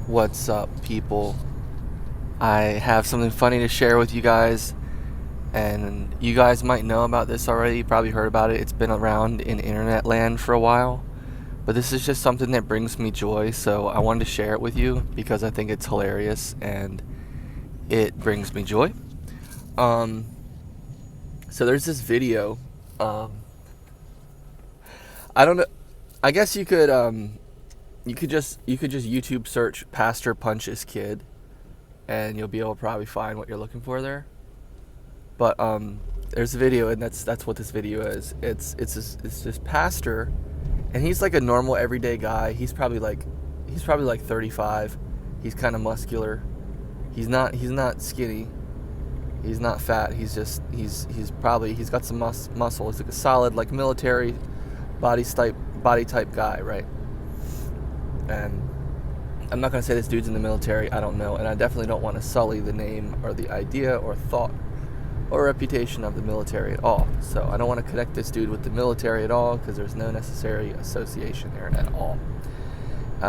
What's up, people? I have something funny to share with you guys, and you guys might know about this already. You probably heard about it. It's been around in internet land for a while, but this is just something that brings me joy, so I wanted to share it with you because I think it's hilarious and it brings me joy. Um, so there's this video. Um, I don't know. I guess you could just YouTube search Pastor Punches Kid, and you'll be able to probably find what you're looking for there. But there's a video, and that's what this video is. It's this pastor, and he's like a normal everyday guy. He's probably like 35. He's kind of muscular. He's not skinny. He's not fat. He's got some muscle. He's like a solid like military body type guy, right? And I'm not going to say this dude's in the military. I don't know. And I definitely don't want to sully the name or the idea or thought or reputation of the military at all. So I don't want to connect this dude with the military at all because there's no necessary association there at all.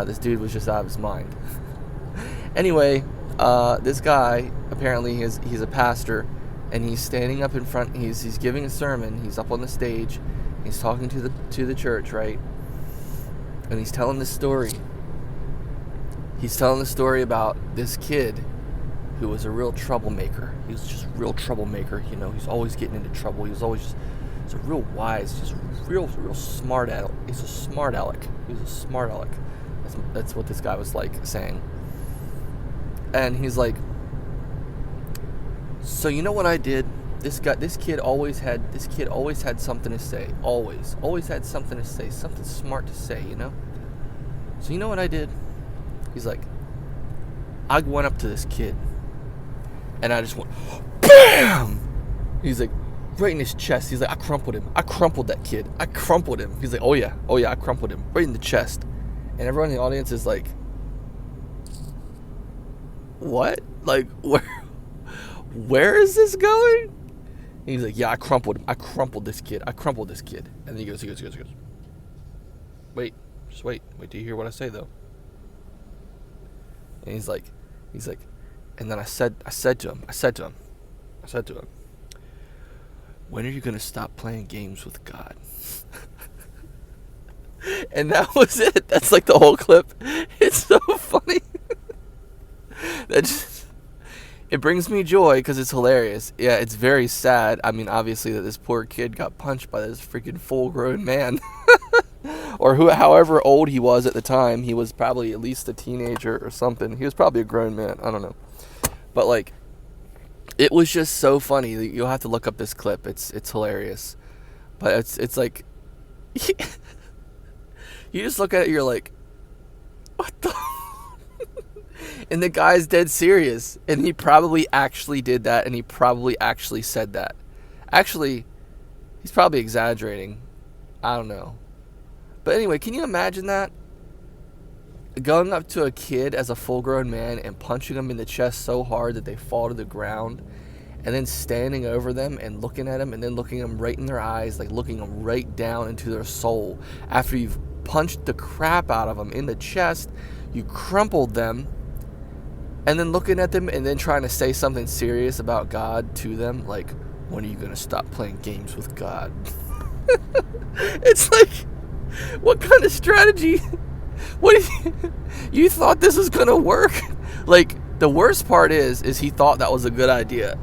This dude was just out of his mind. Anyway, this guy, apparently he's a pastor, and he's standing up in front. He's giving a sermon. He's up on the stage. He's talking to the church, right? And he's telling this story. He's telling the story about this kid who was a real troublemaker. He was just a real troublemaker. You know, he's always getting into trouble. He's a real wise, just real smart aleck. He's a smart aleck. He was a smart aleck. That's what this guy was like saying. And he's like, so you know what I did? This kid always had something to say. Always had something to say, something smart to say, you know? So you know what I did? He's like, I went up to this kid, and I just went, BAM! He's like, right in his chest. He's like, I crumpled him. I crumpled that kid. I crumpled him. He's like, oh yeah, I crumpled him. Right in the chest. And everyone in the audience is like, what? Like, where is this going? And he's like, yeah, I crumpled him. I crumpled this kid. And then he goes. Wait, just wait. Wait till you hear what I say, though. And he's like, and then I said to him, when are you going to stop playing games with God? And that was it. That's like the whole clip. It's so funny. It brings me joy because it's hilarious. Yeah, it's very sad. I mean, obviously that this poor kid got punched by this freaking full-grown man. Or however old he was at the time. He was probably at least a teenager or something. He was probably a grown man. I don't know. But like, it was just so funny. You'll have to look up this clip. It's hilarious. But it's like, you just look at it, you're like, what the? And the guy's dead serious. And he probably actually did that. And he probably actually said that. Actually, he's probably exaggerating. I don't know. But anyway, can you imagine that? Going up to a kid as a full-grown man and punching them in the chest so hard that they fall to the ground, and then standing over them and looking at them, and then looking them right in their eyes, like looking them right down into their soul. After you've punched the crap out of them in the chest, you crumpled them, and then looking at them and then trying to say something serious about God to them, like, when are you going to stop playing games with God? It's like, what kind of strategy? You thought this was gonna work? Like, the worst part is he thought that was a good idea.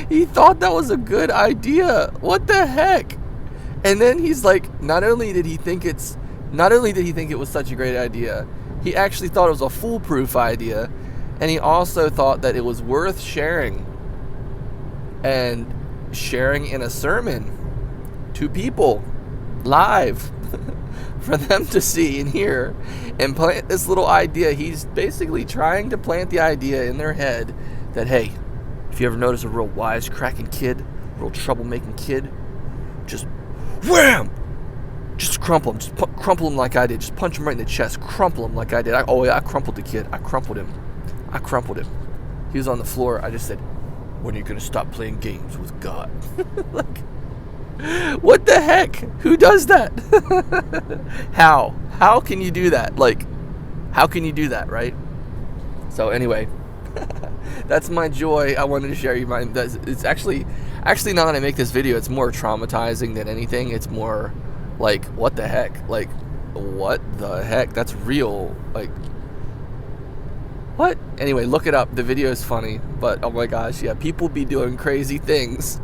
He thought that was a good idea. What the heck? And then he's like, not only did he think it was such a great idea, he actually thought it was a foolproof idea, and he also thought that it was worth sharing, and sharing in a sermon to people live for them to see and hear, and plant this little idea. He's basically trying to plant the idea in their head that, hey, if you ever notice a real wisecracking kid, real troublemaking kid, just wham! Just crumple him. Just crumple him like I did. Just punch him right in the chest. Crumple him like I did. I crumpled the kid. I crumpled him. He was on the floor. I just said, when are you going to stop playing games with God? Like, what the heck? Who does that? How can you do that? Like, How can you do that, right? So anyway, that's my joy. I wanted to share you my. It's actually now that I make this video, it's more traumatizing than anything. It's more like, what the heck? Like, what the heck? That's real. Like, what? Anyway, look it up. The video is funny, but oh my gosh, yeah, people be doing crazy things.